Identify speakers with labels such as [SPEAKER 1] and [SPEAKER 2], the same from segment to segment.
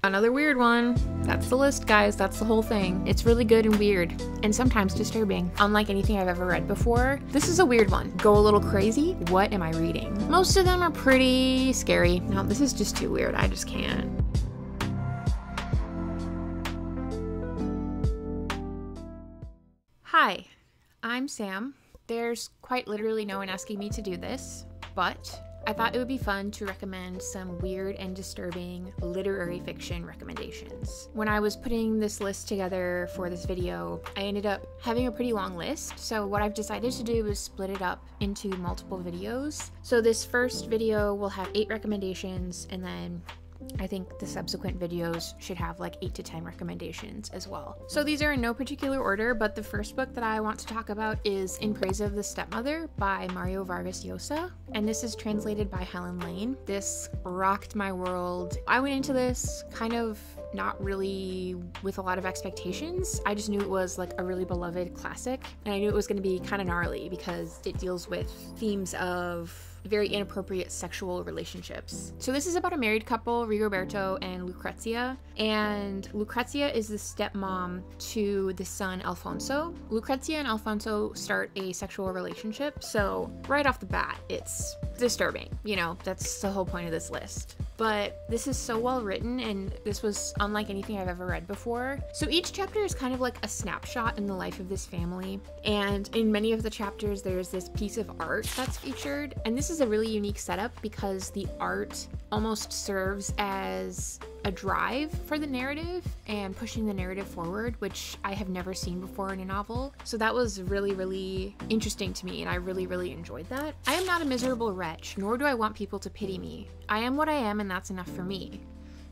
[SPEAKER 1] Another weird one. That's the list, guys. That's the whole thing. It's really good and weird, and sometimes disturbing. Unlike anything I've ever read before, this is a weird one. Go a little crazy? What am I reading? Most of them are pretty scary. No, this is just too weird. I just can't. Hi, I'm Sam. There's quite literally no one asking me to do this, but I thought it would be fun to recommend some weird and disturbing literary fiction recommendations. When I was putting this list together for this video, I ended up having a pretty long list, so what I've decided to do is split it up into multiple videos. So this first video will have 8 recommendations, and then I think the subsequent videos should have like 8 to 10 recommendations as well. So these are in no particular order, but the first book that I want to talk about is In Praise of the Stepmother by Mario Vargas Llosa, and this is translated by Helen Lane. This rocked my world. I went into this kind of not really with a lot of expectations. I just knew it was like a really beloved classic, and I knew it was going to be kind of gnarly because it deals with themes of very inappropriate sexual relationships. So this is about a married couple, Rigoberto and Lucrezia, and Lucrezia is the stepmom to the son Alfonso. Lucrezia and Alfonso start a sexual relationship, so right off the bat, it's disturbing. You know, that's the whole point of this list. But this is so well written, and this was unlike anything I've ever read before. So each chapter is kind of like a snapshot in the life of this family, and in many of the chapters there's this piece of art that's featured, and this is a really unique setup because the art almost serves as a drive for the narrative and pushing the narrative forward, which I have never seen before in a novel. So that was really, really interesting to me, and I really, really enjoyed that. I am not a miserable wretch, nor do I want people to pity me. I am what I am, and that's enough for me.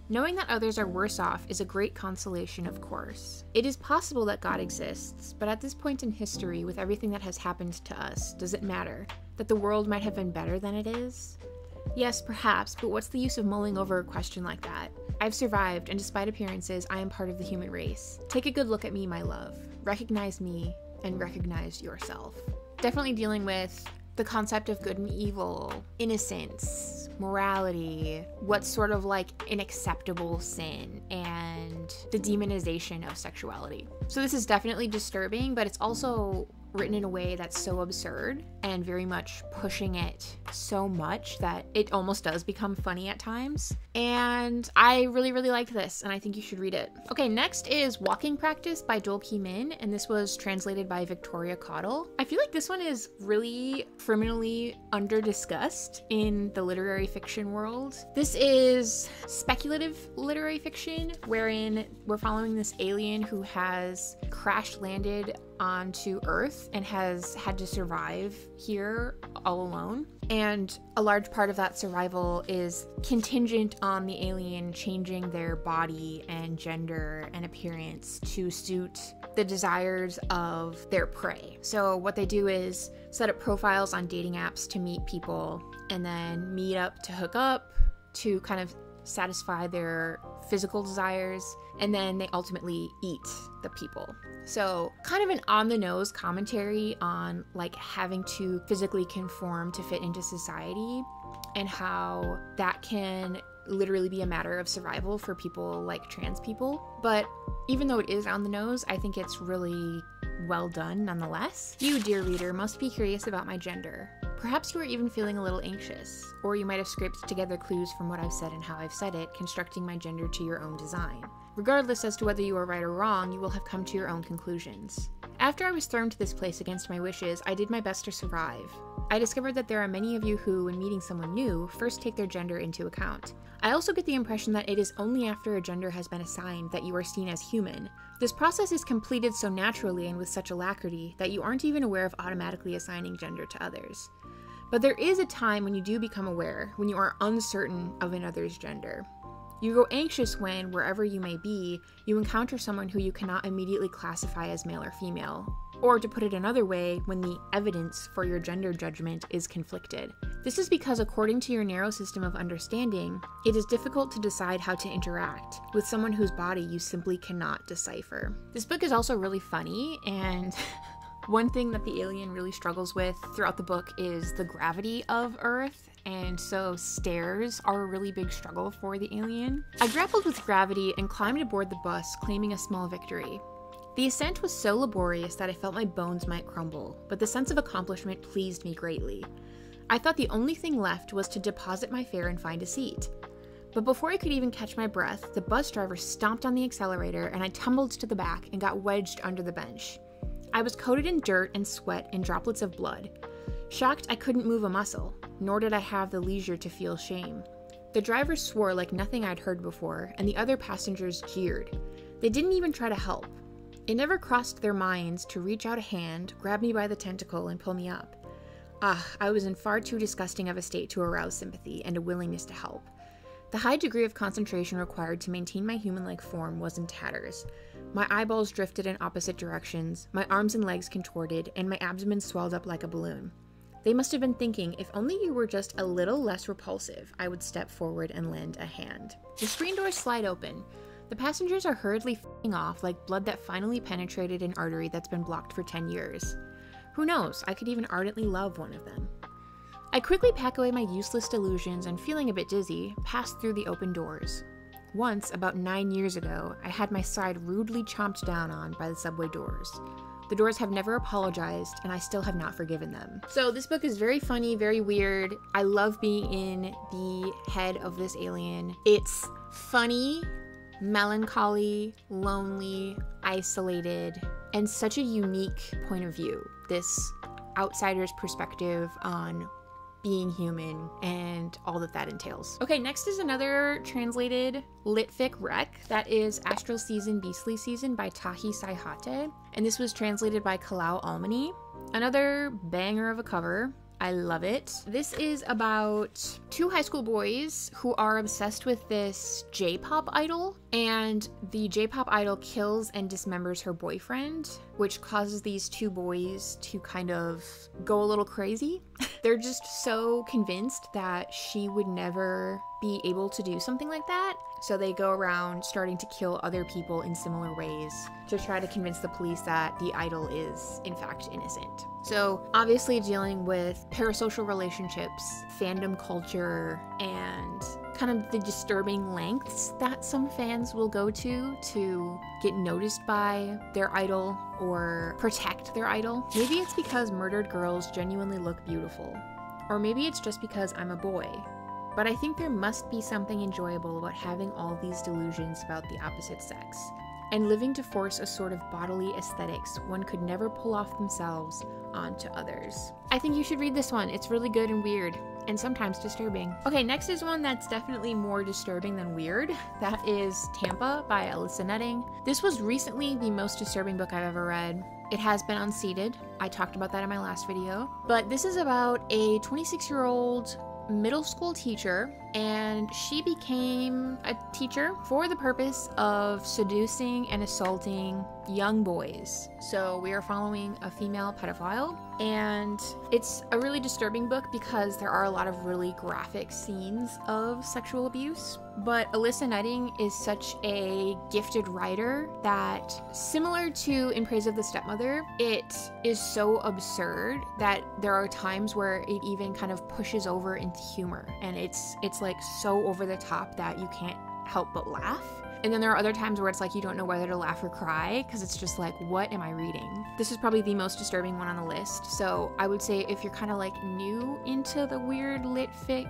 [SPEAKER 1] Knowing that others are worse off is a great consolation, of course. It is possible that God exists, but at this point in history, with everything that has happened to us, does it matter that the world might have been better than it is? Yes, perhaps, but what's the use of mulling over a question like that? I've survived, and despite appearances, I am part of the human race. Take a good look at me, my love. Recognize me, and recognize yourself. Definitely dealing with the concept of good and evil, innocence, morality, what's sort of like an acceptable sin, and the demonization of sexuality. So this is definitely disturbing, but it's also written in a way that's so absurd and very much pushing it so much that it almost does become funny at times. And I really, really liked this, and I think you should read it. Okay, next is Walking Practice by Dol Ki Min, and this was translated by Victoria Caudill. I feel like this one is really criminally under-discussed in the literary fiction world. This is speculative literary fiction, wherein we're following this alien who has crash-landed onto Earth and has had to survive here all alone. And a large part of that survival is contingent on the alien changing their body and gender and appearance to suit the desires of their prey. So what they do is set up profiles on dating apps to meet people, and then meet up to hook up to kind of satisfy their physical desires, and then they ultimately eat the people. So kind of an on-the-nose commentary on like having to physically conform to fit into society, and how that can literally be a matter of survival for people like trans people. But even though it is on the nose, I think it's really well done nonetheless. You, dear reader, must be curious about my gender. Perhaps you are even feeling a little anxious, or you might have scraped together clues from what I've said and how I've said it, constructing my gender to your own design. Regardless as to whether you are right or wrong, you will have come to your own conclusions. After I was thrown to this place against my wishes, I did my best to survive. I discovered that there are many of you who, when meeting someone new, first take their gender into account. I also get the impression that it is only after a gender has been assigned that you are seen as human. This process is completed so naturally and with such alacrity that you aren't even aware of automatically assigning gender to others. But there is a time when you do become aware, when you are uncertain of another's gender. You grow anxious when, wherever you may be, you encounter someone who you cannot immediately classify as male or female. Or to put it another way, when the evidence for your gender judgment is conflicted. This is because, according to your narrow system of understanding, it is difficult to decide how to interact with someone whose body you simply cannot decipher. This book is also really funny, and One thing that the alien really struggles with throughout the book is the gravity of Earth, and so stairs are a really big struggle for the alien. I grappled with gravity and climbed aboard the bus, claiming a small victory. The ascent was so laborious that I felt my bones might crumble, but the sense of accomplishment pleased me greatly. I thought the only thing left was to deposit my fare and find a seat. But before I could even catch my breath, the bus driver stomped on the accelerator and I tumbled to the back and got wedged under the bench. I was coated in dirt and sweat and droplets of blood. Shocked, I couldn't move a muscle, nor did I have the leisure to feel shame. The driver swore like nothing I'd heard before, and the other passengers jeered. They didn't even try to help. It never crossed their minds to reach out a hand, grab me by the tentacle, and pull me up. I was in far too disgusting of a state to arouse sympathy and a willingness to help. The high degree of concentration required to maintain my human-like form was in tatters. My eyeballs drifted in opposite directions, my arms and legs contorted, and my abdomen swelled up like a balloon. They must have been thinking, if only you were just a little less repulsive, I would step forward and lend a hand. The screen doors slide open. The passengers are hurriedly f***ing off like blood that finally penetrated an artery that's been blocked for 10 years. Who knows, I could even ardently love one of them. I quickly pack away my useless delusions and, feeling a bit dizzy, pass through the open doors. Once, about 9 years ago, I had my side rudely chomped down on by the subway doors. The doors have never apologized, and I still have not forgiven them. So this book is very funny, very weird. I love being in the head of this alien. It's funny, melancholy, lonely, isolated, and such a unique point of view. This outsider's perspective on being human and all that entails. Okay, next is another translated litfic rec. That is Astral Season, Beastly Season by Tahi Saihate. And this was translated by Kalau Almany. Another banger of a cover. I love it. This is about two high school boys who are obsessed with this J-pop idol, and the J-pop idol kills and dismembers her boyfriend, which causes these two boys to kind of go a little crazy. They're just so convinced that she would never be able to do something like that, so they go around starting to kill other people in similar ways to try to convince the police that the idol is in fact innocent. So obviously dealing with parasocial relationships, fandom culture, and kind of the disturbing lengths that some fans will go to get noticed by their idol or protect their idol. Maybe it's because murdered girls genuinely look beautiful, or maybe it's just because I'm a boy. But I think there must be something enjoyable about having all these delusions about the opposite sex, and living to force a sort of bodily aesthetics one could never pull off themselves onto others. I think you should read this one. It's really good and weird, and sometimes disturbing. Okay, next is one that's definitely more disturbing than weird. That is Tampa by Alyssa Nutting. This was recently the most disturbing book I've ever read. It has been unseated. I talked about that in my last video. But this is about a 26-year-old middle school teacher, and she became a teacher for the purpose of seducing and assaulting young boys. So we are following a female pedophile, and it's a really disturbing book because there are a lot of really graphic scenes of sexual abuse. But Alyssa Nutting is such a gifted writer that, similar to In Praise of the Stepmother, it is so absurd that there are times where it even kind of pushes over into humor, and it's like so over the top that you can't help but laugh. And then there are other times where it's like you don't know whether to laugh or cry because it's just like, what am I reading? This is probably the most disturbing one on the list. So I would say if you're kind of like new into the weird litfic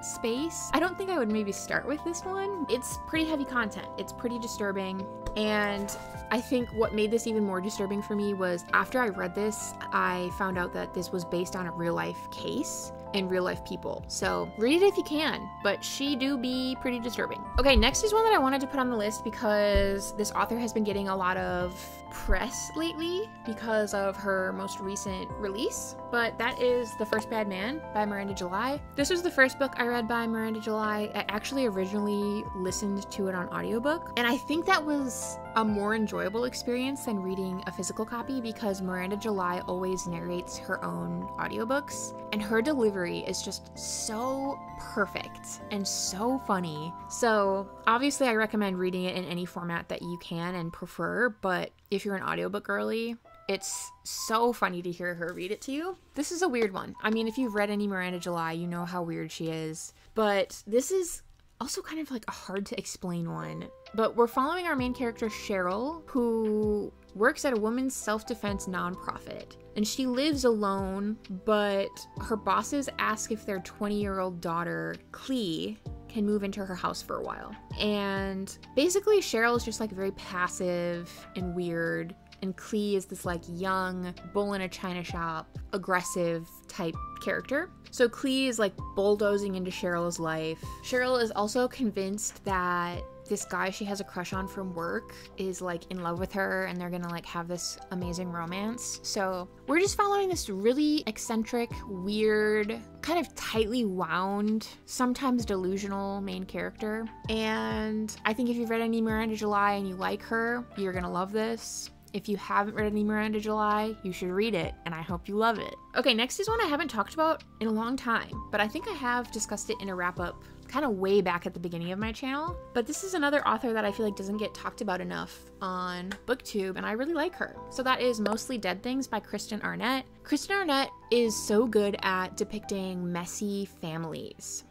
[SPEAKER 1] space, I don't think I would maybe start with this one. It's pretty heavy content. It's pretty disturbing. And I think what made this even more disturbing for me was after I read this, I found out that this was based on a real life case and real life people. So read it if you can, but she do be pretty disturbing. Okay, next is one that I wanted to put on the list because this author has been getting a lot of press lately because of her most recent release, but that is The First Bad Man by Miranda July. This was the first book I read by Miranda July. I actually originally listened to it on audiobook, and I think that was a more enjoyable experience than reading a physical copy because Miranda July always narrates her own audiobooks, and her delivery is just so perfect and so funny. So obviously I recommend reading it in any format that you can and prefer, but if you're an audiobook girly, It's so funny to hear her read it to you. This is a weird one. I mean, if you've read any Miranda July, you know how weird she is. But this is also kind of like a hard to explain one. But we're following our main character, Cheryl, who works at a women's self-defense nonprofit. And she lives alone, but her bosses ask if their 20-year-old daughter, Clee, can move into her house for a while. And basically Cheryl is just like very passive and weird. And Clee is this like young, bull in a china shop, aggressive type character. So Clee is like bulldozing into Cheryl's life. Cheryl is also convinced that this guy she has a crush on from work is like in love with her and they're gonna like have this amazing romance. So we're just following this really eccentric, weird, kind of tightly wound, sometimes delusional main character. And I think if you've read any Miranda July and you like her, you're gonna love this. If you haven't read any Miranda July, you should read it, and I hope you love it. Okay, next is one I haven't talked about in a long time, but I think I have discussed it in a wrap-up kind of way back at the beginning of my channel. But this is another author that I feel like doesn't get talked about enough on BookTube, and I really like her. So that is Mostly Dead Things by Kristen Arnett. Kristen Arnett is so good at depicting messy families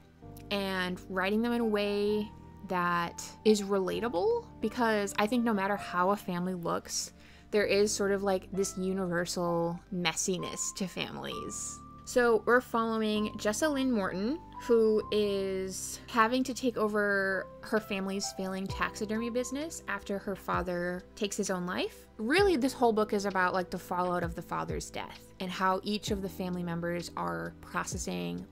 [SPEAKER 1] and writing them in a way that is relatable, because I think no matter how a family looks, there is sort of like this universal messiness to families. So we're following Jessa Lynn Morton, who is having to take over her family's failing taxidermy business after her father takes his own life. Really, this whole book is about like the fallout of the father's death and how each of the family members are processing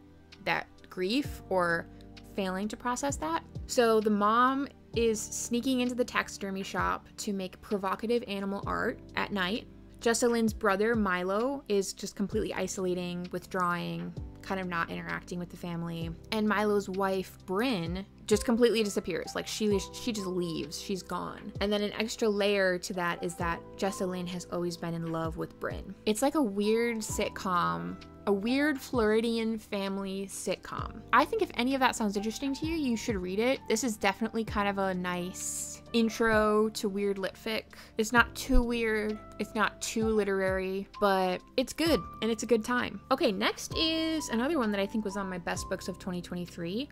[SPEAKER 1] that grief or failing to process that. So the mom is sneaking into the taxidermy shop to make provocative animal art at night. Jessa Lynn's brother, Milo, is just completely isolating, withdrawing, kind of not interacting with the family. And Milo's wife, Bryn, just completely disappears. Like she just leaves, she's gone. And then an extra layer to that is that Jessa Lynn has always been in love with Bryn. It's like a weird sitcom, a weird Floridian family sitcom. I think if any of that sounds interesting to you, you should read it. This is definitely kind of a nice intro to weird lit fic. It's not too weird, it's not too literary, but it's good and it's a good time. Okay, next is another one that I think was on my best books of 2023.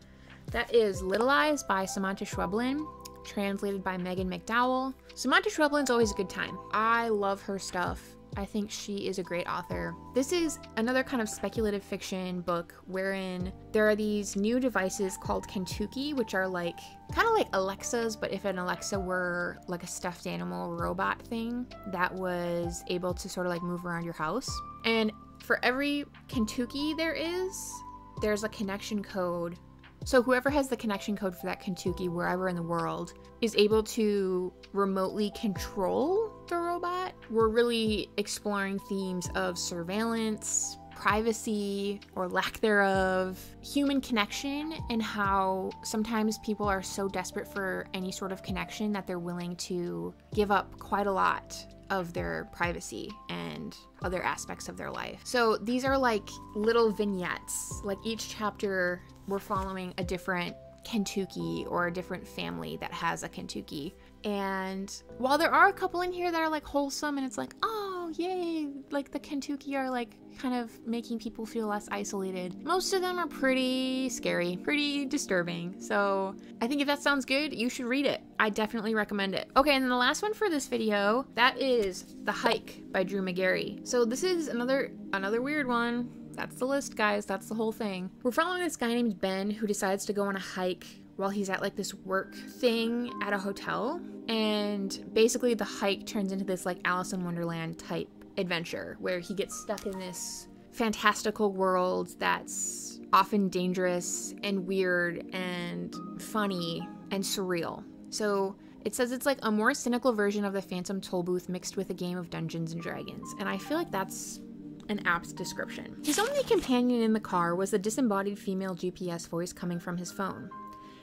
[SPEAKER 1] That is Little Eyes by Samantha Schweblin, translated by Megan McDowell. Samantha Schweblin's always a good time. I love her stuff. I think she is a great author. This is another kind of speculative fiction book wherein there are these new devices called Kentucky, which are like kind of like Alexas, but if an Alexa were like a stuffed animal robot thing that was able to sort of like move around your house. And for every Kentucky there's a connection code. So whoever has the connection code for that Kentucky wherever in the world is able to remotely control the robot. We're really exploring themes of surveillance, privacy or lack thereof, human connection, and how sometimes people are so desperate for any sort of connection that they're willing to give up quite a lot of their privacy and other aspects of their life. So these are like little vignettes. Like each chapter we're following a different Kentucky or a different family that has a Kentucky. And while there are a couple in here that are like wholesome and it's like, oh yay, like the Kentucky are like kind of making people feel less isolated, most of them are pretty scary, pretty disturbing. So I think if that sounds good, you should read it. I definitely recommend it. Okay, and then the last one for this video, that is The Hike by Drew Magary. So this is another weird one. That's the list, guys. That's the whole thing. We're following this guy named Ben who decides to go on a hike while he's at like this work thing at a hotel. And basically the hike turns into this like Alice in Wonderland type adventure where he gets stuck in this fantastical world that's often dangerous and weird and funny and surreal. So it says it's like a more cynical version of the Phantom Tollbooth mixed with a game of Dungeons and Dragons. And I feel like that's an apt description. His only companion in the car was the disembodied female GPS voice coming from his phone.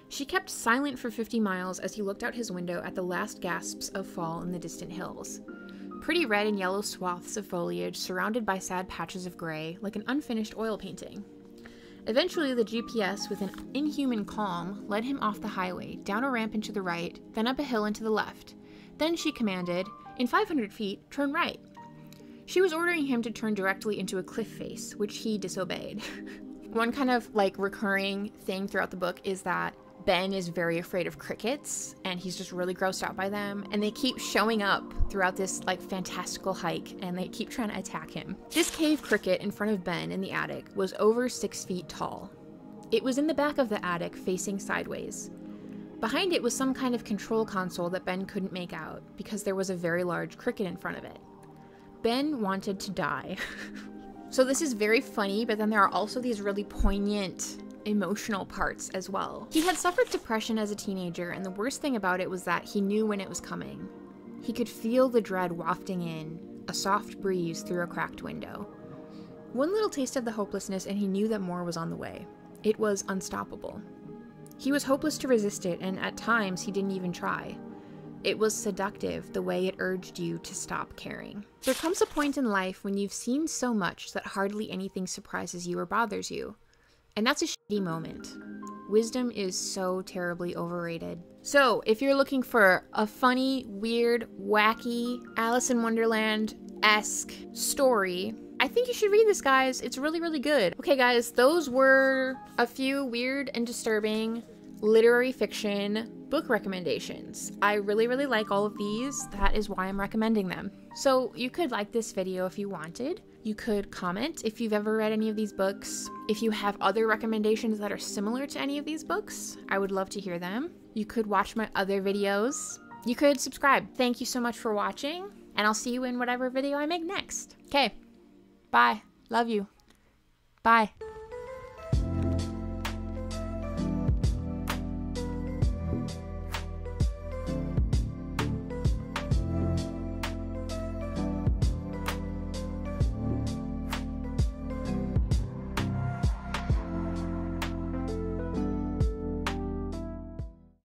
[SPEAKER 1] She kept silent for 50 miles as he looked out his window at the last gasps of fall in the distant hills. Pretty red and yellow swaths of foliage surrounded by sad patches of gray, like an unfinished oil painting. Eventually, the GPS, with an inhuman calm, led him off the highway, down a ramp and to the right, then up a hill and to the left. Then she commanded, "In 500 feet, turn right." She was ordering him to turn directly into a cliff face, which he disobeyed. One kind of like recurring thing throughout the book is that Ben is very afraid of crickets and he's just really grossed out by them, and they keep showing up throughout this like fantastical hike and they keep trying to attack him. This cave cricket in front of Ben in the attic was over 6 feet tall. It was in the back of the attic facing sideways. Behind it was some kind of control console that Ben couldn't make out because there was a very large cricket in front of it. Ben wanted to die. So this is very funny, but then there are also these really poignant emotional parts as well. He had suffered depression as a teenager, and the worst thing about it was that he knew when it was coming. He could feel the dread wafting in, a soft breeze through a cracked window. One little taste of the hopelessness and he knew that more was on the way. It was unstoppable. He was hopeless to resist it, and at times he didn't even try. It was seductive the way it urged you to stop caring. There comes a point in life when you've seen so much that hardly anything surprises you or bothers you. And that's a shitty moment. Wisdom is so terribly overrated. So, if you're looking for a funny, weird, wacky, Alice in Wonderland-esque story, I think you should read this, guys. It's really, really good. Okay, guys, those were a few weird and disturbing literary fiction book recommendations. I really, really like all of these. That is why I'm recommending them. So you could like this video if you wanted. You could comment if you've ever read any of these books. If you have other recommendations that are similar to any of these books, I would love to hear them. You could watch my other videos. You could subscribe. Thank you so much for watching, and I'll see you in whatever video I make next. Okay, bye. Love you. Bye.